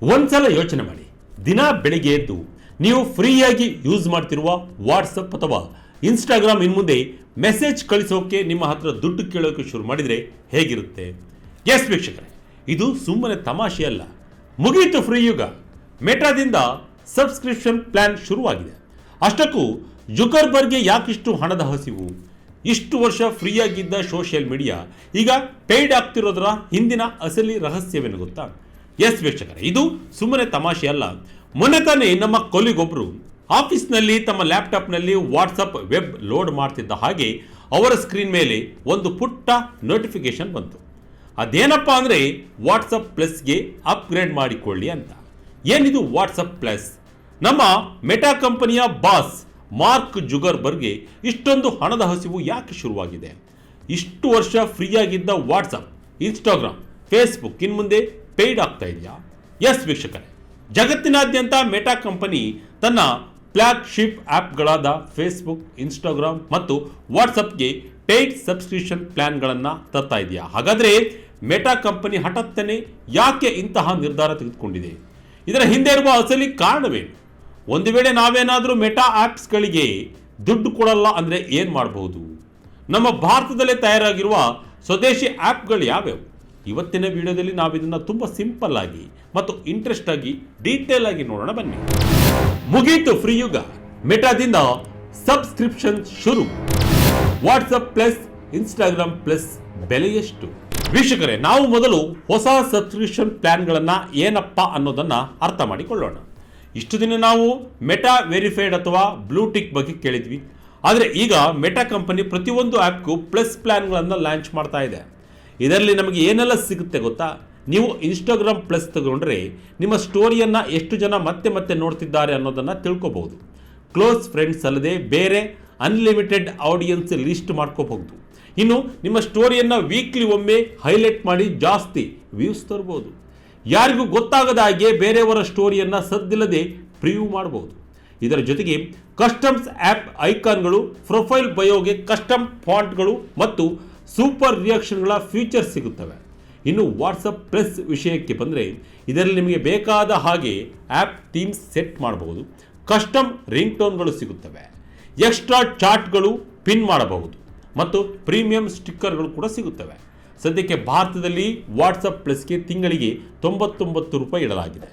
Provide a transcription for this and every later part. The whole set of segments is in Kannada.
ಒಂದ್ಸಲ ಯೋಚನೆ ಮಾಡಿ, ದಿನ ಬೆಳಿಗ್ಗೆ ಎದ್ದು ನೀವು ಫ್ರೀಯಾಗಿ ಯೂಸ್ ಮಾಡ್ತಿರುವ ವಾಟ್ಸಪ್ ಅಥವಾ ಇನ್ಸ್ಟಾಗ್ರಾಮ್ ಇನ್ಮುಂದೆ ಮೆಸೇಜ್ ಕಳಿಸೋಕೆ ನಿಮ್ಮ ಹತ್ರ ದುಡ್ಡು ಕೇಳೋಕೆ ಶುರು ಮಾಡಿದರೆ ಹೇಗಿರುತ್ತೆ? ಎಸ್ ವೀಕ್ಷಕರೇ, ಇದು ಸುಮ್ಮನೆ ತಮಾಷೆ ಅಲ್ಲ, ಮುಗಿಯಿತು ಫ್ರೀ ಯುಗ. ಮೆಟಾದಿಂದ ಸಬ್ಸ್ಕ್ರಿಪ್ಷನ್ ಪ್ಲಾನ್ ಶುರುವಾಗಿದೆ. ಅಷ್ಟಕ್ಕೂ ಜುಕರ್ಬರ್ಗ್ಗೆ ಯಾಕಿಷ್ಟು ಹಣದ ಹಸಿವು? ಇಷ್ಟು ವರ್ಷ ಫ್ರೀಯಾಗಿದ್ದ ಸೋಷಿಯಲ್ ಮೀಡಿಯಾ ಈಗ ಪೇಯ್ಡ್ ಆಗ್ತಿರೋದರ ಹಿಂದಿನ ಅಸಲಿ ರಹಸ್ಯವೇನು ಗೊತ್ತಾ? ಎಸ್ ವೀಕ್ಷಕರೇ, ಇದು ಸುಮ್ಮನೆ ತಮಾಷೆ ಅಲ್ಲ. ಮೊನ್ನೆ ತಾನೇ ನಮ್ಮ ಕೊಲಿಗೊಬ್ಬರು ಆಫೀಸ್ನಲ್ಲಿ ತಮ್ಮ ಲ್ಯಾಪ್ಟಾಪ್ನಲ್ಲಿ ವಾಟ್ಸಪ್ ವೆಬ್ ಲೋಡ್ ಮಾಡ್ತಿದ್ದ ಹಾಗೆ ಅವರ ಸ್ಕ್ರೀನ್ ಮೇಲೆ ಒಂದು ಪುಟ್ಟ ನೋಟಿಫಿಕೇಶನ್ ಬಂತು. ಅದೇನಪ್ಪ ಅಂದರೆ ವಾಟ್ಸಪ್ ಪ್ಲಸ್ಗೆ ಅಪ್ಗ್ರೇಡ್ ಮಾಡಿಕೊಳ್ಳಿ ಅಂತ. ಏನಿದು ವಾಟ್ಸಪ್ ಪ್ಲಸ್? ನಮ್ಮ ಮೆಟಾ ಕಂಪನಿಯ ಬಾಸ್ ಮಾರ್ಕ್ ಜುಗರ್ಬರ್ಗ್ಗೆ ಇಷ್ಟೊಂದು ಹಣದ ಹಸಿವು ಯಾಕೆ ಶುರುವಾಗಿದೆ? ಇಷ್ಟು ವರ್ಷ ಫ್ರೀಯಾಗಿದ್ದ ವಾಟ್ಸಪ್, ಇನ್ಸ್ಟಾಗ್ರಾಮ್, ಫೇಸ್ಬುಕ್ ಇನ್ಮುಂದೆ ಪೇಯ್ಡ್ ಆಗ್ತಾ ಇದೆಯಾ? ಎಸ್ ವೀಕ್ಷಕರೇ, ಜಗತ್ತಿನಾದ್ಯಂತ ಮೆಟಾ ಕಂಪನಿ ತನ್ನ ಫ್ಲಾಗ್ಶಿಪ್ ಆ್ಯಪ್ಗಳಾದ ಫೇಸ್ಬುಕ್, ಇನ್ಸ್ಟಾಗ್ರಾಮ್ ಮತ್ತು ವಾಟ್ಸಪ್ಗೆ ಪೇಯ್ಡ್ ಸಬ್ಸ್ಕ್ರಿಪ್ಷನ್ ಪ್ಲಾನ್ಗಳನ್ನು ತರ್ತಾ ಇದೆಯಾ? ಹಾಗಾದರೆ ಮೆಟಾ ಕಂಪನಿ ಹಠಾತ್ತನೆ ಯಾಕೆ ಇಂತಹ ನಿರ್ಧಾರ ತೆಗೆದುಕೊಂಡಿದೆ? ಇದರ ಹಿಂದೆ ಇರುವ ಅಸಲಿ ಕಾರಣವೇನು? ಒಂದು ವೇಳೆ ನಾವೇನಾದರೂ ಮೆಟಾ ಆ್ಯಪ್ಸ್ಗಳಿಗೆ ದುಡ್ಡು ಕೊಡಲ್ಲ ಅಂದರೆ ಏನು ಮಾಡಬಹುದು? ನಮ್ಮ ಭಾರತದಲ್ಲೇ ತಯಾರಾಗಿರುವ ಸ್ವದೇಶಿ ಆ್ಯಪ್ಗಳು ಯಾವ್ಯಾವು? ಇವತ್ತಿನ ವಿಡಿಯೋದಲ್ಲಿ ನಾವು ಇದನ್ನು ತುಂಬ ಸಿಂಪಲ್ ಆಗಿ ಮತ್ತು ಇಂಟ್ರೆಸ್ಟ್ ಆಗಿ ಡೀಟೇಲ್ ಆಗಿ ನೋಡೋಣ ಬನ್ನಿ. ಮುಗೀತು ಫ್ರೀ ಯುಗ, ಮೆಟಾದಿಂದ ಸಬ್ಸ್ಕ್ರಿಪ್ಷನ್ ಶುರು. ವಾಟ್ಸಪ್ ಪ್ಲಸ್, ಇನ್ಸ್ಟಾಗ್ರಾಮ್ ಪ್ಲಸ್ ಬೆಲೆ ಎಷ್ಟು? ವೀಕ್ಷಕರೇ, ನಾವು ಮೊದಲು ಹೊಸ ಸಬ್ಸ್ಕ್ರಿಪ್ಷನ್ ಪ್ಲಾನ್ಗಳನ್ನು ಏನಪ್ಪ ಅನ್ನೋದನ್ನು ಅರ್ಥ ಮಾಡಿಕೊಳ್ಳೋಣ. ಇಷ್ಟು ದಿನ ನಾವು ಮೆಟಾ ವೆರಿಫೈಡ್ ಅಥವಾ ಬ್ಲೂಟಿಕ್ ಬಗ್ಗೆ ಕೇಳಿದ್ವಿ. ಆದರೆ ಈಗ ಮೆಟಾ ಕಂಪನಿ ಪ್ರತಿಯೊಂದು ಆ್ಯಪ್ಗೂ ಪ್ಲಸ್ ಪ್ಲಾನ್ಗಳನ್ನು ಲಾಂಚ್ ಮಾಡ್ತಾ ಇದೆ. ಇದರಲ್ಲಿ ನಮಗೆ ಏನೆಲ್ಲ ಸಿಗುತ್ತೆ ಗೊತ್ತಾ? ನೀವು ಇನ್ಸ್ಟಾಗ್ರಾಮ್ ಪ್ಲಸ್ ತಗೊಂಡ್ರೆ ನಿಮ್ಮ ಸ್ಟೋರಿಯನ್ನು ಎಷ್ಟು ಜನ ಮತ್ತೆ ಮತ್ತೆ ನೋಡ್ತಿದ್ದಾರೆ ಅನ್ನೋದನ್ನು ತಿಳ್ಕೊಬಹುದು. ಕ್ಲೋಸ್ ಫ್ರೆಂಡ್ಸ್ ಅಲ್ಲದೆ ಬೇರೆ ಅನ್ಲಿಮಿಟೆಡ್ ಆಡಿಯನ್ಸ್ ಲಿಸ್ಟ್ ಮಾಡ್ಕೋಬಹುದು. ಇನ್ನು ನಿಮ್ಮ ಸ್ಟೋರಿಯನ್ನು ವೀಕ್ಲಿ ಒಮ್ಮೆ ಹೈಲೈಟ್ ಮಾಡಿ ಜಾಸ್ತಿ ವ್ಯೂಸ್ ತರ್ಬೋದು. ಯಾರಿಗೂ ಗೊತ್ತಾಗದ ಹಾಗೆ ಬೇರೆಯವರ ಸ್ಟೋರಿಯನ್ನು ಸದ್ದಿಲ್ಲದೆ ಪ್ರಿವ್ಯೂ ಮಾಡಬಹುದು. ಇದರ ಜೊತೆಗೆ ಕಸ್ಟಮ್ಸ್ ಆ್ಯಪ್ ಐಕಾನ್ಗಳು, ಪ್ರೊಫೈಲ್ ಬಯೋಗೆ ಕಸ್ಟಮ್ ಫಾಂಟ್ಗಳು ಮತ್ತು ಸೂಪರ್ ರಿಯಾಕ್ಷನ್ಗಳ ಫೀಚರ್ಸ್ ಸಿಗುತ್ತವೆ. ಇನ್ನು ವಾಟ್ಸಪ್ ಪ್ಲಸ್ ವಿಷಯಕ್ಕೆ ಬಂದರೆ ಇದರಲ್ಲಿ ನಿಮಗೆ ಬೇಕಾದ ಹಾಗೆ ಆ್ಯಪ್ ಥೀಮ್ಸ್ ಸೆಟ್ ಮಾಡಬಹುದು, ಕಸ್ಟಮ್ ರಿಂಗ್ ಟೋನ್ಗಳು ಸಿಗುತ್ತವೆ, ಎಕ್ಸ್ಟ್ರಾ ಚಾಟ್ಗಳು ಪಿನ್ ಮಾಡಬಹುದು ಮತ್ತು ಪ್ರೀಮಿಯಂ ಸ್ಟಿಕ್ಕರ್ಗಳು ಕೂಡ ಸಿಗುತ್ತವೆ. ಸದ್ಯಕ್ಕೆ ಭಾರತದಲ್ಲಿ ವಾಟ್ಸಪ್ ಪ್ಲಸ್ಗೆ ತಿಂಗಳಿಗೆ 99 ರೂಪಾಯಿ ಇಡಲಾಗಿದೆ.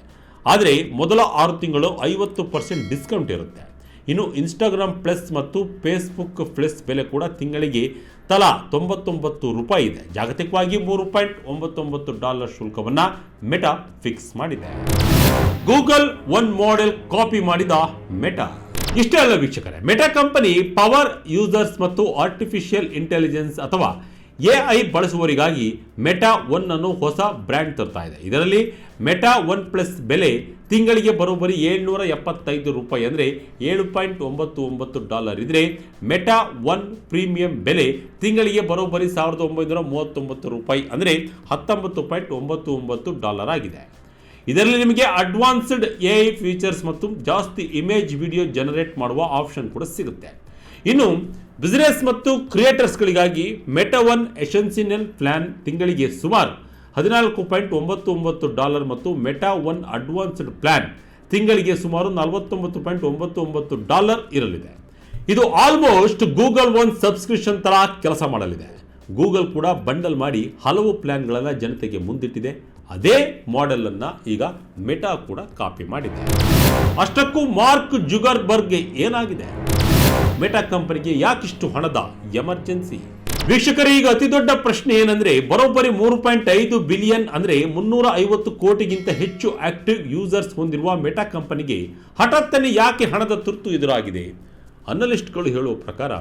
ಆದರೆ ಮೊದಲ 6 ತಿಂಗಳು 50% ಡಿಸ್ಕೌಂಟ್ ಇರುತ್ತೆ. ಇನ್ನು ಇನ್ಸ್ಟಾಗ್ರಾಮ್ ಪ್ಲಸ್ ಮತ್ತು ಫೇಸ್ಬುಕ್ ಪ್ಲಸ್ ಬೆಲೆ ಕೂಡ ತಿಂಗಳಿಗೆ ತಲಾ 99 ರೂಪಾಯಿ ಇದೆ. ಜಾಗತಿಕವಾಗಿ $3.99 ಶುಲ್ಕವನ್ನು ಮೆಟಾ ಫಿಕ್ಸ್ ಮಾಡಿದೆ. ಗೂಗಲ್ ಒನ್ ಮಾಡೆಲ್ ಕಾಪಿ ಮಾಡಿದ ಮೆಟಾ. ಇಷ್ಟೇ ಅಲ್ಲ ವೀಕ್ಷಕರೇ, ಮೆಟಾ ಕಂಪನಿ ಪವರ್ ಯೂಸರ್ಸ್ ಮತ್ತು ಆರ್ಟಿಫಿಷಿಯಲ್ ಇಂಟೆಲಿಜೆನ್ಸ್ ಅಥವಾ AI ಬಳಸುವವರಿಗಾಗಿ ಮೆಟಾ ಒನ್ ಅನ್ನು ಹೊಸ ಬ್ರ್ಯಾಂಡ್ ತರ್ತಾ ಇದೆ. ಇದರಲ್ಲಿ ಮೆಟಾ ಒನ್ ಪ್ಲಸ್ ಬೆಲೆ ತಿಂಗಳಿಗೆ ಬರೋಬ್ಬರಿ $775 ರೂಪಾಯಿ ಅಂದರೆ $7.99 ಇದ್ರೆ ಮೆಟಾ ಒನ್ ಪ್ರೀಮಿಯಂ ಬೆಲೆ ತಿಂಗಳಿಗೆ ಬರೋಬ್ಬರಿ $1939 ರೂಪಾಯಿ ಅಂದರೆ $19.99 ಆಗಿದೆ. ಇದರಲ್ಲಿ ನಿಮಗೆ ಅಡ್ವಾನ್ಸ್ಡ್ AI ಫೀಚರ್ಸ್ ಮತ್ತು ಜಾಸ್ತಿ ಇಮೇಜ್ ವಿಡಿಯೋ ಜನರೇಟ್ ಮಾಡುವ ಆಪ್ಷನ್ ಕೂಡ ಸಿಗುತ್ತೆ. ಇನ್ನು ಬಿಸಿನೆಸ್ ಮತ್ತು ಕ್ರಿಯೇಟರ್ಸ್ಗಳಿಗಾಗಿ ಮೆಟಾ ಒನ್ ಎಸೆನ್ಷಿಯಲ್ ಪ್ಲಾನ್ ತಿಂಗಳಿಗೆ ಸುಮಾರು $14.99 ಮತ್ತು ಮೆಟಾ ಒನ್ ಅಡ್ವಾನ್ಸ್ಡ್ ಪ್ಲಾನ್ ತಿಂಗಳಿಗೆ ಸುಮಾರು $49.99 ಇರಲಿದೆ. ಇದು ಆಲ್ಮೋಸ್ಟ್ ಗೂಗಲ್ ಒನ್ ಸಬ್ಸ್ಕ್ರಿಪ್ಷನ್ ತರ ಕೆಲಸ ಮಾಡಲಿದೆ. ಗೂಗಲ್ ಕೂಡ ಬಂಡಲ್ ಮಾಡಿ ಹಲವು ಪ್ಲಾನ್ಗಳನ್ನು ಜನತೆಗೆ ಮುಂದಿಟ್ಟಿದೆ. ಅದೇ ಮಾಡೆಲ್ ಅನ್ನ ಈಗ ಮೆಟಾ ಕೂಡ ಕಾಪಿ ಮಾಡಿದೆ. ಅಷ್ಟಕ್ಕೂ ಮಾರ್ಕ್ ಜುಗರ್ಬರ್ಗ್ಗೆ ಏನಾಗಿದೆ? ಮೆಟಾ ಕಂಪನಿಗೆ ಯಾಕಿಷ್ಟು ಹಣದ ಎಮರ್ಜೆನ್ಸಿ? ವೀಕ್ಷಕರೇ, ಈಗ ಅತಿ ದೊಡ್ಡ ಪ್ರಶ್ನೆ ಏನಂದ್ರೆ, ಬರೋಬ್ಬರಿ 3.5 ಬಿಲಿಯನ್ ಅಂದ್ರೆ 350 ಕೋಟಿಗಿಂತ ಹೆಚ್ಚು ಆಕ್ಟಿವ್ ಯೂಸರ್ಸ್ ಹೊಂದಿರುವ ಮೆಟಾ ಕಂಪನಿಗೆ ಹಠಾತ್ತನೆ ಯಾಕೆ ಹಣದ ತುರ್ತು ಎದುರಾಗಿದೆ? ಅನಲಿಸ್ಟ್ಗಳು ಹೇಳುವ ಪ್ರಕಾರ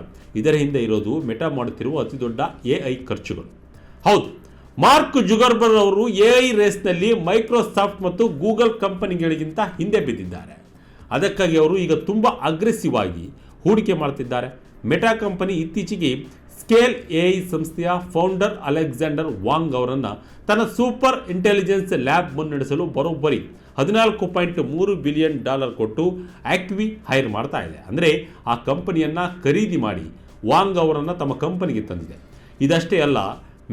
ಇದರ ಹಿಂದೆ ಇರೋದು ಮೆಟಾ ಮಾಡುತ್ತಿರುವ ಅತಿ ದೊಡ್ಡ AI ಖರ್ಚುಗಳು. ಹೌದು, ಮಾರ್ಕ್ ಜುಗರ್ಬರ್ಗ್ ಅವರು AI ರೇಸ್ನಲ್ಲಿ ಮೈಕ್ರೋಸಾಫ್ಟ್ ಮತ್ತು ಗೂಗಲ್ ಕಂಪನಿಗಳಿಗಿಂತ ಹಿಂದೆ ಬಿದ್ದಿದ್ದಾರೆ. ಅದಕ್ಕಾಗಿ ಅವರು ಈಗ ತುಂಬ ಅಗ್ರೆಸಿವ್ ಆಗಿ ಹೂಡಿಕೆ ಮಾಡ್ತಿದ್ದಾರೆ. ಮೆಟಾ ಕಂಪನಿ ಇತ್ತೀಚೆಗೆ ಸ್ಕೇಲ್ AI ಸಂಸ್ಥೆಯ ಫೌಂಡರ್ ಅಲೆಕ್ಸಾಂಡರ್ ವಾಂಗ್ ಅವರನ್ನು ತನ್ನ ಸೂಪರ್ ಇಂಟೆಲಿಜೆನ್ಸ್ ಲ್ಯಾಬ್ ಮುನ್ನಡೆಸಲು ಬರೋಬ್ಬರಿ $14.3 ಬಿಲಿಯನ್ ಕೊಟ್ಟು ಆಕ್ವಿ ಹೈರ್ ಮಾಡ್ತಾ ಇದೆ. ಅಂದರೆ ಆ ಕಂಪನಿಯನ್ನು ಖರೀದಿ ಮಾಡಿ ವಾಂಗ್ ಅವರನ್ನು ತಮ್ಮ ಕಂಪನಿಗೆ ತಂದಿದೆ. ಇದಷ್ಟೇ ಅಲ್ಲ,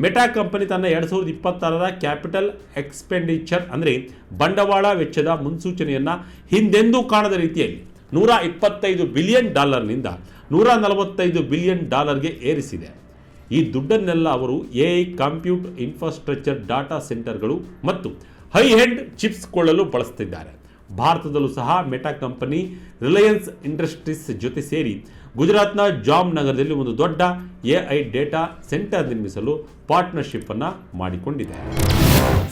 ಮೆಟಾ ಕಂಪನಿ ತನ್ನ 2026ರ ಕ್ಯಾಪಿಟಲ್ ಎಕ್ಸ್ಪೆಂಡಿಚರ್ ಅಂದರೆ ಬಂಡವಾಳ ವೆಚ್ಚದ ಮುನ್ಸೂಚನೆಯನ್ನು ಹಿಂದೆಂದೂ ಕಾಣದ ರೀತಿಯಲ್ಲಿ $125 ಬಿಲಿಯನ್ ನಿಂದ $145 ಬಿಲಿಯನ್ ಏರಿಸಿದೆ. ಈ ದುಡ್ಡನ್ನೆಲ್ಲ ಅವರು AI ಕಂಪ್ಯೂಟ್ ಇನ್ಫ್ರಾಸ್ಟ್ರಕ್ಚರ್, ಡಾಟಾ ಸೆಂಟರ್ಗಳು ಮತ್ತು ಹೈ ಎಂಡ್ ಚಿಪ್ಸ್ ಕೊಳ್ಳಲು ಬಳಸುತ್ತಿದ್ದಾರೆ. ಭಾರತದಲ್ಲೂ ಸಹ ಮೆಟಾ ಕಂಪನಿ ರಿಲಯನ್ಸ್ ಇಂಡಸ್ಟ್ರೀಸ್ ಜೊತೆ ಸೇರಿ ಗುಜರಾತ್ನ ಜಾಮ್ನಗರದಲ್ಲಿ ಒಂದು ದೊಡ್ಡ AI ಡೇಟಾ ಸೆಂಟರ್ ನಿರ್ಮಿಸಲು ಪಾರ್ಟ್ನರ್ಶಿಪ್ ಅನ್ನು ಮಾಡಿಕೊಂಡಿದೆ.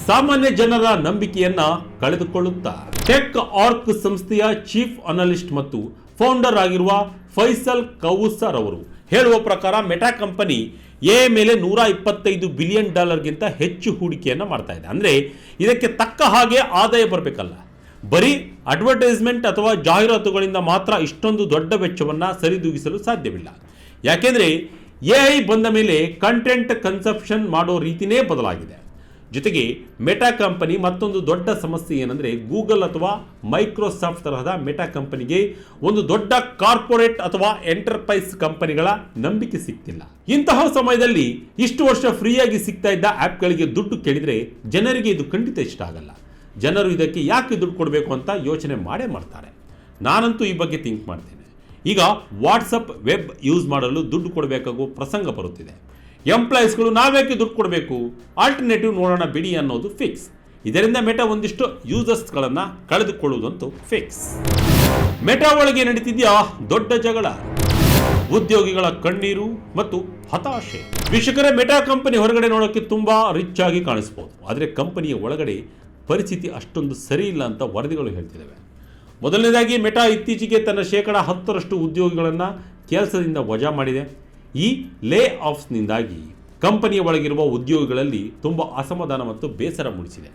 ಸಾಮಾನ್ಯ ಜನರ ನಂಬಿಕೆಯನ್ನ ಕಳೆದುಕೊಳ್ಳುತ್ತಾ ಟೆಕ್ ಆರ್ಕ್ ಸಂಸ್ಥೆಯ ಚೀಫ್ ಅನಲಿಸ್ಟ್ ಮತ್ತು ಫೌಂಡರ್ ಆಗಿರುವ ಫೈಸಲ್ ಕೌಸರ್ ಅವರು ಹೇಳುವ ಪ್ರಕಾರ ಮೆಟಾ ಕಂಪನಿ AI ಮೇಲೆ $125 ಬಿಲಿಯನ್ ಗಿಂತ ಹೆಚ್ಚು ಹೂಡಿಕೆಯನ್ನು ಮಾಡ್ತಾ ಇದೆ. ಅಂದರೆ ಇದಕ್ಕೆ ತಕ್ಕ ಹಾಗೆ ಆದಾಯ ಬರಬೇಕಲ್ಲ. ಬರೀ ಅಡ್ವರ್ಟೈಸ್ಮೆಂಟ್ ಅಥವಾ ಜಾಹೀರಾತುಗಳಿಂದ ಮಾತ್ರ ಇಷ್ಟೊಂದು ದೊಡ್ಡ ವೆಚ್ಚವನ್ನು ಸರಿದೂಗಿಸಲು ಸಾಧ್ಯವಿಲ್ಲ. ಯಾಕೆಂದರೆ AI ಬಂದ ಮೇಲೆ ಕಂಟೆಂಟ್ ಕನ್ಸಪ್ಷನ್ ಮಾಡೋ ರೀತಿನೇ ಬದಲಾಗಿದೆ. ಜೊತೆಗೆ ಮೆಟಾ ಕಂಪನಿ ಮತ್ತೊಂದು ದೊಡ್ಡ ಸಮಸ್ಯೆ ಏನಂದರೆ ಗೂಗಲ್ ಅಥವಾ ಮೈಕ್ರೋಸಾಫ್ಟ್ ತರಹದ ಮೆಟಾ ಕಂಪನಿಗೆ ಒಂದು ದೊಡ್ಡ ಕಾರ್ಪೊರೇಟ್ ಅಥವಾ ಎಂಟರ್ಪ್ರೈಸ್ ಕಂಪನಿಗಳ ನಂಬಿಕೆ ಸಿಗ್ತಿಲ್ಲ. ಇಂತಹ ಸಮಯದಲ್ಲಿ ಇಷ್ಟು ವರ್ಷ ಫ್ರೀಯಾಗಿ ಸಿಗ್ತಾ ಇದ್ದ ಆ್ಯಪ್ಗಳಿಗೆ ದುಡ್ಡು ಕೇಳಿದರೆ ಜನರಿಗೆ ಇದು ಖಂಡಿತ ಇಷ್ಟ ಆಗಲ್ಲ. ಜನರು ಇದಕ್ಕೆ ಯಾಕೆ ದುಡ್ಡು ಕೊಡಬೇಕು ಅಂತ ಯೋಚನೆ ಮಾಡೇ ಮಾಡ್ತಾರೆ. ನಾನಂತೂ ಈ ಬಗ್ಗೆ ಥಿಂಕ್ ಮಾಡ್ತೇನೆ. ಈಗ ವಾಟ್ಸಪ್ ವೆಬ್ ಯೂಸ್ ಮಾಡಲು ದುಡ್ಡು ಕೊಡಬೇಕಾಗುವ ಪ್ರಸಂಗ ಬರುತ್ತಿದೆ. ಎಂಪ್ಲಾಯೀಸ್ಗಳು ನಾವೇಕೆ ದುಡ್ಡು ಕೊಡಬೇಕು, ಆಲ್ಟರ್ನೇಟಿವ್ ನೋಡೋಣ ಬಿಡಿ ಅನ್ನೋದು ಫಿಕ್ಸ್. ಇದರಿಂದ ಮೆಟಾ ಒಂದಿಷ್ಟು ಯೂಸರ್ಸ್ಗಳನ್ನು ಕಳೆದುಕೊಳ್ಳುವುದಂತೂ ಫಿಕ್ಸ್. ಮೆಟಾ ಒಳಗೆ ನಡೀತಿದೆಯಾ ದೊಡ್ಡ ಜಗಳ, ಉದ್ಯೋಗಿಗಳ ಕಣ್ಣೀರು ಮತ್ತು ಹತಾಶೆ. ವೀಕ್ಷಕರೇ, ಮೆಟಾ ಕಂಪನಿ ಹೊರಗಡೆ ನೋಡೋಕ್ಕೆ ತುಂಬಾ ರಿಚ್ ಆಗಿ ಕಾಣಿಸ್ಬೋದು, ಆದರೆ ಕಂಪನಿಯ ಒಳಗಡೆ ಪರಿಸ್ಥಿತಿ ಅಷ್ಟೊಂದು ಸರಿ ಇಲ್ಲ ಅಂತ ವರದಿಗಳು ಹೇಳ್ತಿದ್ದಾವೆ. ಮೊದಲನೇದಾಗಿ ಮೆಟಾ ಇತ್ತೀಚೆಗೆ ತನ್ನ 10% ಉದ್ಯೋಗಿಗಳನ್ನು ಕೆಲಸದಿಂದ ವಜಾ ಮಾಡಿದೆ. ಈ ಲೇ ಆಫ್ಸ್ನಿಂದಾಗಿ ಕಂಪನಿಯ ಒಳಗಿರುವ ಉದ್ಯೋಗಿಗಳಲ್ಲಿ ತುಂಬ ಅಸಮಾಧಾನ ಮತ್ತು ಬೇಸರ ಮೂಡಿಸಿದೆ.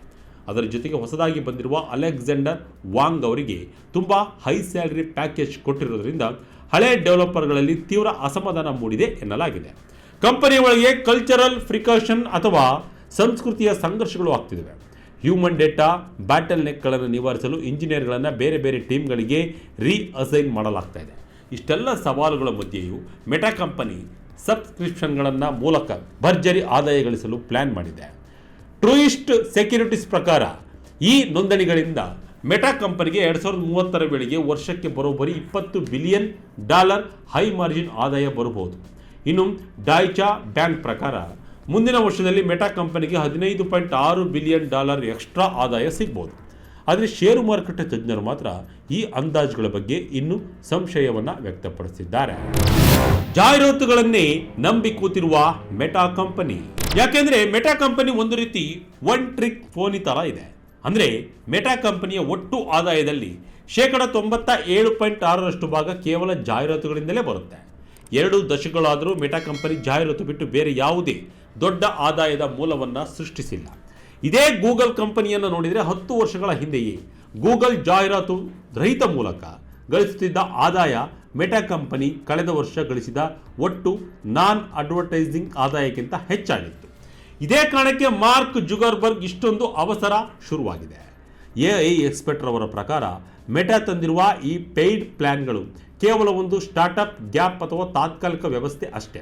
ಅದರ ಜೊತೆಗೆ ಹೊಸದಾಗಿ ಬಂದಿರುವ ಅಲೆಕ್ಸಾಂಡರ್ ವಾಂಗ್ ಅವರಿಗೆ ತುಂಬ ಹೈ ಸ್ಯಾಲರಿ ಪ್ಯಾಕೇಜ್ ಕೊಟ್ಟಿರೋದ್ರಿಂದ ಹಳೆ ಡೆವಲಪರ್ಗಳಲ್ಲಿ ತೀವ್ರ ಅಸಮಾಧಾನ ಮೂಡಿದೆ ಎನ್ನಲಾಗಿದೆ. ಕಂಪನಿಯ ಒಳಗೆ ಕಲ್ಚರಲ್ ಫ್ರಿಕಷನ್ ಅಥವಾ ಸಂಸ್ಕೃತಿಯ ಸಂಘರ್ಷಗಳು ಆಗ್ತಿದ್ದಾವೆ. ಹ್ಯೂಮನ್ ಡೇಟಾ ಬ್ಯಾಟಲ್ ನೆಕ್ಗಳನ್ನು ನಿವಾರಿಸಲು ಇಂಜಿನಿಯರ್ಗಳನ್ನು ಬೇರೆ ಬೇರೆ ಟೀಮ್ಗಳಿಗೆ ರೀಅಸೈನ್ ಮಾಡಲಾಗ್ತಾ ಇದೆ. ಇಷ್ಟೆಲ್ಲ ಸವಾಲುಗಳ ಮಧ್ಯೆಯೂ ಮೆಟಾ ಕಂಪನಿ ಸಬ್ಸ್ಕ್ರಿಪ್ಷನ್ಗಳನ್ನು ಮೂಲಕ ಭರ್ಜರಿ ಆದಾಯ ಗಳಿಸಲು ಪ್ಲಾನ್ ಮಾಡಿದೆ. ಟ್ರೂಯಿಸ್ಟ್ ಸೆಕ್ಯೂರಿಟೀಸ್ ಪ್ರಕಾರ ಈ ನೋಂದಣಿಗಳಿಂದ ಮೆಟಾ ಕಂಪನಿಗೆ 2030ರ ವೇಳೆಗೆ ವರ್ಷಕ್ಕೆ ಬರೋಬ್ಬರಿ $20 ಬಿಲಿಯನ್ ಹೈ ಮಾರ್ಜಿನ್ ಆದಾಯ ಬರಬಹುದು. ಇನ್ನು ಡಾಯ್ಚಾ ಬ್ಯಾಂಕ್ ಪ್ರಕಾರ ಮುಂದಿನ ವರ್ಷದಲ್ಲಿ ಮೆಟಾ ಕಂಪನಿಗೆ $15.6 ಬಿಲಿಯನ್ ಎಕ್ಸ್ಟ್ರಾ ಆದಾಯ ಸಿಗ್ಬೋದು. ಆದರೆ ಷೇರು ಮಾರುಕಟ್ಟೆ ತಜ್ಞರು ಮಾತ್ರ ಈ ಅಂದಾಜುಗಳ ಬಗ್ಗೆ ಇನ್ನೂ ಸಂಶಯವನ್ನು ವ್ಯಕ್ತಪಡಿಸಿದ್ದಾರೆ. ಜಾಹೀರಾತುಗಳನ್ನೇ ನಂಬಿ ಕೂತಿರುವ ಮೆಟಾ ಕಂಪನಿ. ಯಾಕೆಂದ್ರೆ ಮೆಟಾ ಕಂಪನಿ ಒಂದು ರೀತಿ ಒನ್ ಟ್ರಿಕ್ ಫೋನಿ ತರ ಇದೆ. ಅಂದ್ರೆ ಮೆಟಾ ಕಂಪನಿಯ ಒಟ್ಟು ಆದಾಯದಲ್ಲಿ 97.6% ಭಾಗ ಕೇವಲ ಜಾಹೀರಾತುಗಳಿಂದಲೇ ಬರುತ್ತೆ. 2 ದಶಕಗಳಾದರೂ ಮೆಟಾ ಕಂಪನಿ ಜಾಹೀರಾತು ಬಿಟ್ಟು ಬೇರೆ ಯಾವುದೇ ದೊಡ್ಡ ಆದಾಯದ ಮೂಲವನ್ನು ಸೃಷ್ಟಿಸಿಲ್ಲ. ಇದೇ ಗೂಗಲ್ ಕಂಪನಿಯನ್ನು ನೋಡಿದರೆ 10 ವರ್ಷಗಳ ಹಿಂದೆಯೇ ಗೂಗಲ್ ಜಾಹೀರಾತು ರಹಿತ ಮೂಲಕ ಗಳಿಸುತ್ತಿದ್ದ ಆದಾಯ ಮೆಟಾ ಕಂಪನಿ ಕಳೆದ ವರ್ಷ ಗಳಿಸಿದ ಒಟ್ಟು ನಾನ್ ಅಡ್ವರ್ಟೈಸಿಂಗ್ ಆದಾಯಕ್ಕಿಂತ ಹೆಚ್ಚಾಗಿತ್ತು. ಇದೇ ಕಾರಣಕ್ಕೆ ಮಾರ್ಕ್ ಜುಗರ್ಬರ್ಗ್ ಇಷ್ಟೊಂದು ಅವಸರ ಶುರುವಾಗಿದೆ. AI ಎಕ್ಸ್ಪರ್ಟ್ ಅವರ ಪ್ರಕಾರ ಮೆಟಾ ತಂದಿರುವ ಈ ಪೇಯ್ಡ್ ಪ್ಲಾನ್ಗಳು ಕೇವಲ ಒಂದು ಸ್ಟಾರ್ಟ್ಅಪ್ ಗ್ಯಾಪ್ ಅಥವಾ ತಾತ್ಕಾಲಿಕ ವ್ಯವಸ್ಥೆ ಅಷ್ಟೇ.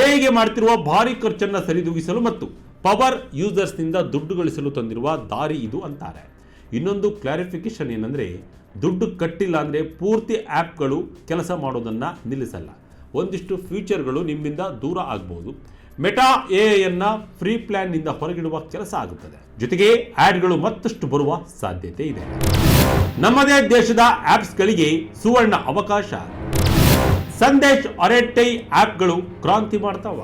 AIಗೆ ಮಾಡ್ತಿರುವ ಭಾರಿ ಖರ್ಚನ್ನು ಸರಿದೂಗಿಸಲು ಮತ್ತು ಪವರ್ ಯೂಸರ್ಸ್ನಿಂದ ದುಡ್ಡು ಗಳಿಸಲು ತಂದಿರುವ ದಾರಿ ಇದು ಅಂತಾರೆ. ಇನ್ನೊಂದು ಕ್ಲಾರಿಫಿಕೇಶನ್ ಏನಂದರೆ, ದುಡ್ಡು ಕಟ್ಟಿಲ್ಲ ಅಂದರೆ ಪೂರ್ತಿ ಆ್ಯಪ್ಗಳು ಕೆಲಸ ಮಾಡೋದನ್ನು ನಿಲ್ಲಿಸಲ್ಲ. ಒಂದಿಷ್ಟು ಫ್ಯೂಚರ್ಗಳು ನಿಮ್ಮಿಂದ ದೂರ ಆಗ್ಬೋದು. ಮೆಟಾ AIಯನ್ನು ಫ್ರೀ ಪ್ಲಾನ್ನಿಂದ ಹೊರಗಿಡುವ ಕೆಲಸ ಆಗುತ್ತದೆ. ಜೊತೆಗೆ ಆ್ಯಡ್ಗಳು ಮತ್ತಷ್ಟು ಬರುವ ಸಾಧ್ಯತೆ ಇದೆ. ನಮ್ಮದೇ ದೇಶದ ಆ್ಯಪ್ಸ್ಗಳಿಗೆ ಸುವರ್ಣ ಅವಕಾಶ. ಸಂದೇಶ್ ಅರೆಟೈ ಆ್ಯಪ್ಗಳು ಕ್ರಾಂತಿ ಮಾಡ್ತಾವ.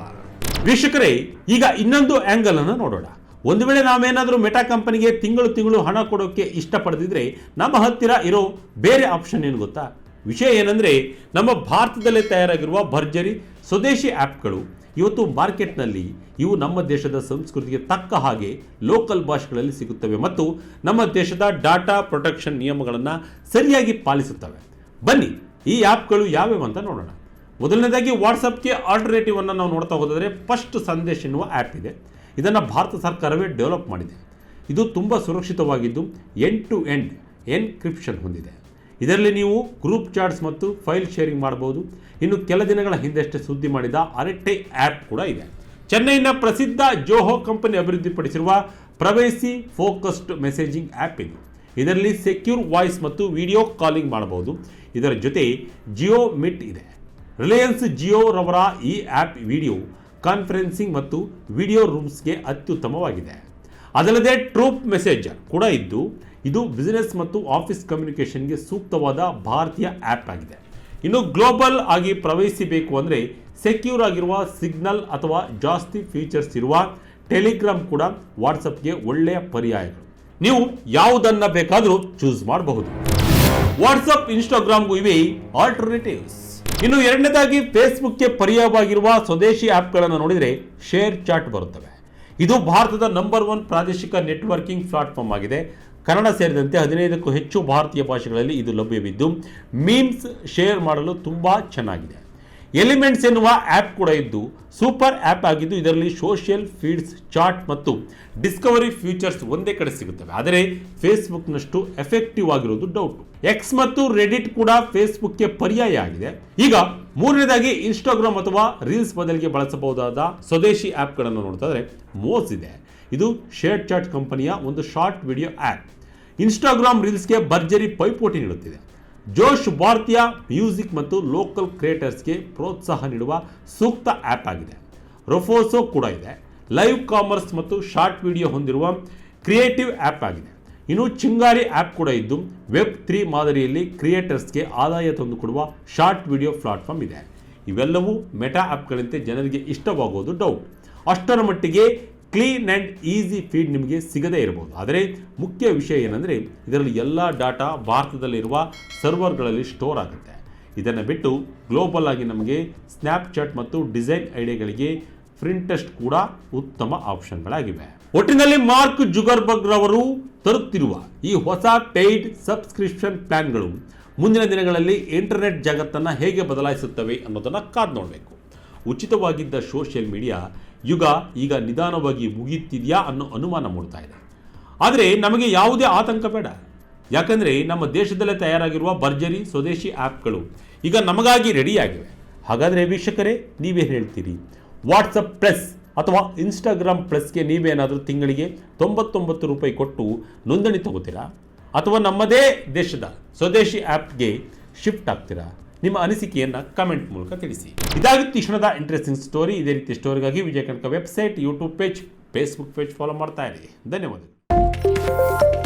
ವೀಕ್ಷಕರೇ, ಈಗ ಇನ್ನೊಂದು ಆ್ಯಂಗಲ್ ಅನ್ನು ನೋಡೋಣ. ಒಂದು ವೇಳೆ ನಾವೇನಾದರೂ ಮೆಟಾ ಕಂಪನಿಗೆ ತಿಂಗಳು ಹಣ ಕೊಡೋಕ್ಕೆ ಇಷ್ಟಪಡದಿದ್ರೆ ನಮ್ಮ ಹತ್ತಿರ ಇರೋ ಬೇರೆ ಆಪ್ಷನ್ ಏನು ಗೊತ್ತಾ? ವಿಷಯ ಏನಂದರೆ, ನಮ್ಮ ಭಾರತದಲ್ಲೇ ತಯಾರಾಗಿರುವ ಭರ್ಜರಿ ಸ್ವದೇಶಿ ಆ್ಯಪ್ಗಳು ಇವತ್ತು ಮಾರ್ಕೆಟ್ನಲ್ಲಿ ಇವು ನಮ್ಮ ದೇಶದ ಸಂಸ್ಕೃತಿಗೆ ತಕ್ಕ ಹಾಗೆ ಲೋಕಲ್ ಭಾಷೆಗಳಲ್ಲಿ ಸಿಗುತ್ತವೆ ಮತ್ತು ನಮ್ಮ ದೇಶದ ಡಾಟಾ ಪ್ರೊಟೆಕ್ಷನ್ ನಿಯಮಗಳನ್ನು ಸರಿಯಾಗಿ ಪಾಲಿಸುತ್ತವೆ. ಬನ್ನಿ ಈ ಆ್ಯಪ್ಗಳು ಯಾವ್ಯಾವ ಅಂತ ನೋಡೋಣ. ಮೊದಲನೇದಾಗಿ ವಾಟ್ಸಪ್ಗೆ ಆಲ್ಟರ್ನೇಟಿವ್ ಅನ್ನು ನಾವು ನೋಡ್ತಾ ಹೋದರೆ ಫಸ್ಟ್ ಸಂದೇಶ್ ಎನ್ನುವ ಆ್ಯಪ್ ಇದೆ. ಇದನ್ನು ಭಾರತ ಸರ್ಕಾರವೇ ಡೆವಲಪ್ ಮಾಡಿದೆ. ಇದು ತುಂಬ ಸುರಕ್ಷಿತವಾಗಿದ್ದು ಎಂಡ್ ಟು ಎಂಡ್ ಎನ್ಕ್ರಿಪ್ಷನ್ ಹೊಂದಿದೆ. ಇದರಲ್ಲಿ ನೀವು ಗ್ರೂಪ್ ಚಾಟ್ಸ್ ಮತ್ತು ಫೈಲ್ ಶೇರಿಂಗ್ ಮಾಡಬಹುದು. ಇನ್ನು ಕೆಲ ದಿನಗಳ ಹಿಂದಷ್ಟೇ ಸುದ್ದಿ ಮಾಡಿದ ಅರೆಟೈ ಆ್ಯಪ್ ಕೂಡ ಇದೆ. ಚೆನ್ನೈನ ಪ್ರಸಿದ್ಧ ಜೋಹೋ ಕಂಪನಿ ಅಭಿವೃದ್ಧಿಪಡಿಸಿರುವ ಪ್ರೈವಸಿ ಫೋಕಸ್ಡ್ ಮೆಸೇಜಿಂಗ್ ಆ್ಯಪ್ ಇದು. ಇದರಲ್ಲಿ ಸೆಕ್ಯೂರ್ ವಾಯ್ಸ್ ಮತ್ತು ವಿಡಿಯೋ ಕಾಲಿಂಗ್ ಮಾಡಬಹುದು. ಇದರ ಜೊತೆ ಜಿಯೋ ಮಿಟ್ ಇದೆ. ರಿಲಯನ್ಸ್ ಜಿಯೋ ರವರ ಈ ಆ್ಯಪ್ ವಿಡಿಯೋ ಕಾನ್ಫರೆನ್ಸಿಂಗ್ ಮತ್ತು ವಿಡಿಯೋ ರೂಮ್ಸ್ಗೆ ಅತ್ಯುತ್ತಮವಾಗಿದೆ. ಅದಲ್ಲದೆ ಟ್ರೂಪ್ ಮೆಸೇಜರ್ ಕೂಡ ಇದ್ದು ಇದು ಬಿಸಿನೆಸ್ ಮತ್ತು ಆಫೀಸ್ ಕಮ್ಯುನಿಕೇಷನ್ಗೆ ಸೂಕ್ತವಾದ ಭಾರತೀಯ ಆ್ಯಪ್ ಆಗಿದೆ. ಇನ್ನು ಗ್ಲೋಬಲ್ ಆಗಿ ಪ್ರವಹಿಸಬೇಕು ಅಂದರೆ ಸೆಕ್ಯೂರ್ ಆಗಿರುವ ಸಿಗ್ನಲ್ ಅಥವಾ ಜಾಸ್ತಿ ಫೀಚರ್ಸ್ ಇರುವ ಟೆಲಿಗ್ರಾಮ್ ಕೂಡ ವಾಟ್ಸಪ್ಗೆ ಒಳ್ಳೆಯ ಪರ್ಯಾಯಗಳು. ನೀವು ಯಾವುದನ್ನ ಬೇಕಾದರೂ ಚೂಸ್ ಮಾಡಬಹುದು. ವಾಟ್ಸಪ್ ಇನ್ಸ್ಟಾಗ್ರಾಮ್ಗೂ ಇವೆ ಆಲ್ಟರ್ನೇಟಿವ್ಸ್. ಇನ್ನು ಎರಡನೇದಾಗಿ ಫೇಸ್ಬುಕ್ಗೆ ಪರ್ಯಾಯವಾಗಿರುವ ಸ್ವದೇಶಿ ಆ್ಯಪ್ಗಳನ್ನು ನೋಡಿದರೆ ಶೇರ್ ಚಾಟ್ ಬರುತ್ತವೆ. ಇದು ಭಾರತದ ನಂಬರ್ 1 ಪ್ರಾದೇಶಿಕ ನೆಟ್ವರ್ಕಿಂಗ್ ಪ್ಲಾಟ್ಫಾರ್ಮ್ ಆಗಿದೆ. ಕನ್ನಡ ಸೇರಿದಂತೆ 15ಕ್ಕೂ ಹೆಚ್ಚು ಭಾರತೀಯ ಭಾಷೆಗಳಲ್ಲಿ ಇದು ಲಭ್ಯವಿದ್ದು ಮೀಮ್ಸ್ ಶೇರ್ ಮಾಡಲು ತುಂಬ ಚೆನ್ನಾಗಿದೆ. ಎಲಿಮೆಂಟ್ಸ್ ಎನ್ನುವ ಆ್ಯಪ್ ಕೂಡ ಇದ್ದು ಸೂಪರ್ ಆ್ಯಪ್ ಆಗಿದ್ದು ಇದರಲ್ಲಿ ಸೋಷಿಯಲ್ ಫೀಡ್ಸ್, ಚಾಟ್ ಮತ್ತು ಡಿಸ್ಕವರಿ ಫೀಚರ್ಸ್ ಒಂದೇ ಕಡೆ ಸಿಗುತ್ತವೆ. ಆದರೆ ಫೇಸ್ಬುಕ್ನಷ್ಟು ಎಫೆಕ್ಟಿವ್ ಆಗಿರೋದು ಡೌಟ್. ಎಕ್ಸ್ ಮತ್ತು ರೆಡಿಟ್ ಕೂಡ ಫೇಸ್ಬುಕ್ಗೆ ಪರ್ಯಾಯ ಆಗಿದೆ. ಈಗ ಮೂರನೇದಾಗಿ ಇನ್ಸ್ಟಾಗ್ರಾಮ್ ಅಥವಾ ರೀಲ್ಸ್ ಬದಲಿಗೆ ಬಳಸಬಹುದಾದ ಸ್ವದೇಶಿ ಆ್ಯಪ್ಗಳನ್ನು ನೋಡ್ತಾ ಇದ್ರೆ ಮೋಸ್ ಇದೆ. ಇದು ಶೇರ್ ಚಾಟ್ ಕಂಪನಿಯ ಒಂದು ಶಾರ್ಟ್ ವಿಡಿಯೋ ಆ್ಯಪ್. ಇನ್ಸ್ಟಾಗ್ರಾಮ್ ರೀಲ್ಸ್ಗೆ ಭರ್ಜರಿ ಪೈಪೋಟಿ ನೀಡುತ್ತಿದೆ. ಜೋಶ್ ಭಾರತೀಯ ಮ್ಯೂಸಿಕ್ ಮತ್ತು ಲೋಕಲ್ ಕ್ರಿಯೇಟರ್ಸ್ಗೆ ಪ್ರೋತ್ಸಾಹ ನೀಡುವ ಸೂಕ್ತ ಆ್ಯಪ್ ಆಗಿದೆ. ರೊಫೋಸೋ ಕೂಡ ಇದೆ. ಲೈವ್ ಕಾಮರ್ಸ್ ಮತ್ತು ಶಾರ್ಟ್ ವಿಡಿಯೋ ಹೊಂದಿರುವ ಕ್ರಿಯೇಟಿವ್ ಆ್ಯಪ್ ಆಗಿದೆ. ಇನ್ನು ಚಿಂಗಾರಿ ಆ್ಯಪ್ ಕೂಡ ಇದ್ದು ವೆಬ್3 ಮಾದರಿಯಲ್ಲಿ ಕ್ರಿಯೇಟರ್ಸ್ಗೆ ಆದಾಯ ತಂದುಕೊಡುವ ಶಾರ್ಟ್ ವಿಡಿಯೋ ಪ್ಲಾಟ್ಫಾರ್ಮ್ ಇದೆ. ಇವೆಲ್ಲವೂ ಮೆಟಾ ಆ್ಯಪ್ಗಳಂತೆ ಜನರಿಗೆ ಇಷ್ಟವಾಗೋದು ಡೌಟ್. ಅಷ್ಟರ ಮಟ್ಟಿಗೆ ಕ್ಲೀನ್ ಆ್ಯಂಡ್ ಈಸಿ ಫೀಡ್ ನಿಮಗೆ ಸಿಗದೇ ಇರಬಹುದು. ಆದರೆ ಮುಖ್ಯ ವಿಷಯ ಏನಂದರೆ ಇದರಲ್ಲಿ ಎಲ್ಲ ಡಾಟಾ ಭಾರತದಲ್ಲಿರುವ ಸರ್ವರ್ಗಳಲ್ಲಿ ಸ್ಟೋರ್ ಆಗುತ್ತೆ. ಇದನ್ನು ಬಿಟ್ಟು ಗ್ಲೋಬಲ್ ಆಗಿ ನಮಗೆ ಸ್ನ್ಯಾಪ್ಚಾಟ್ ಮತ್ತು ಡಿಸೈನ್ ಐಡಿಯಾಗಳಿಗೆ ಪ್ರಿಂಟೆಸ್ಟ್ ಕೂಡ ಉತ್ತಮ ಆಪ್ಷನ್ಗಳಾಗಿವೆ. ಒಟ್ಟಿನಲ್ಲಿ ಮಾರ್ಕ್ ಜುಗರ್ಬರ್ಗ್ ರವರು ತರುತ್ತಿರುವ ಈ ಹೊಸ ಪೇಯ್ಡ್ ಸಬ್ಸ್ಕ್ರಿಪ್ಷನ್ ಪ್ಲಾನ್ಗಳು ಮುಂದಿನ ದಿನಗಳಲ್ಲಿ ಇಂಟರ್ನೆಟ್ ಜಗತ್ತನ್ನು ಹೇಗೆ ಬದಲಾಯಿಸುತ್ತವೆ ಅನ್ನೋದನ್ನು ಕಾದು ನೋಡಬೇಕು. ಉಚಿತವಾಗಿದ್ದ ಸೋಷಿಯಲ್ ಮೀಡಿಯಾ ಯುಗ ಈಗ ನಿಧಾನವಾಗಿ ಮುಗಿಯುತ್ತಿದೆಯಾ ಅನ್ನೋ ಅನುಮಾನ ಮೂಡ್ತಾ ಇದೆ. ಆದರೆ ನಮಗೆ ಯಾವುದೇ ಆತಂಕ ಬೇಡ. ಯಾಕಂದರೆ ನಮ್ಮ ದೇಶದಲ್ಲೇ ತಯಾರಾಗಿರುವ ಭರ್ಜರಿ ಸ್ವದೇಶಿ ಆ್ಯಪ್ಗಳು ಈಗ ನಮಗಾಗಿ ರೆಡಿಯಾಗಿವೆ. ಹಾಗಾದರೆ ವೀಕ್ಷಕರೇ, ನೀವೇನು ಹೇಳ್ತೀರಿ? ವಾಟ್ಸಪ್ ಪ್ಲಸ್ ಅಥವಾ ಇನ್ಸ್ಟಾಗ್ರಾಮ್ ಪ್ಲಸ್ಗೆ ನೀವೇನಾದರೂ ತಿಂಗಳಿಗೆ 99 ರೂಪಾಯಿ ಕೊಟ್ಟು ನೋಂದಣಿ ತಗೋತೀರಾ? ಅಥವಾ ನಮ್ಮದೇ ದೇಶದ ಸ್ವದೇಶಿ ಆ್ಯಪ್ಗೆ ಶಿಫ್ಟ್ ಆಗ್ತೀರಾ? ನಿಮ್ಮ ಅನಿಸಿಕೆಯನ್ನು ಕಮೆಂಟ್ ಮೂಲಕ ತಿಳಿಸಿ. ಇದಾಗಿತ್ತು ಈ ಕ್ಷಣದ ಇಂಟ್ರೆಸ್ಟಿಂಗ್ ಸ್ಟೋರಿ. ಇದೇ ರೀತಿ ಸ್ಟೋರಿಗಾಗಿ Vijaya Kanaka website, YouTube page, Facebook page follow ಮಾಡ್ತಾ ಇರಿ. ಧನ್ಯವಾದಗಳು.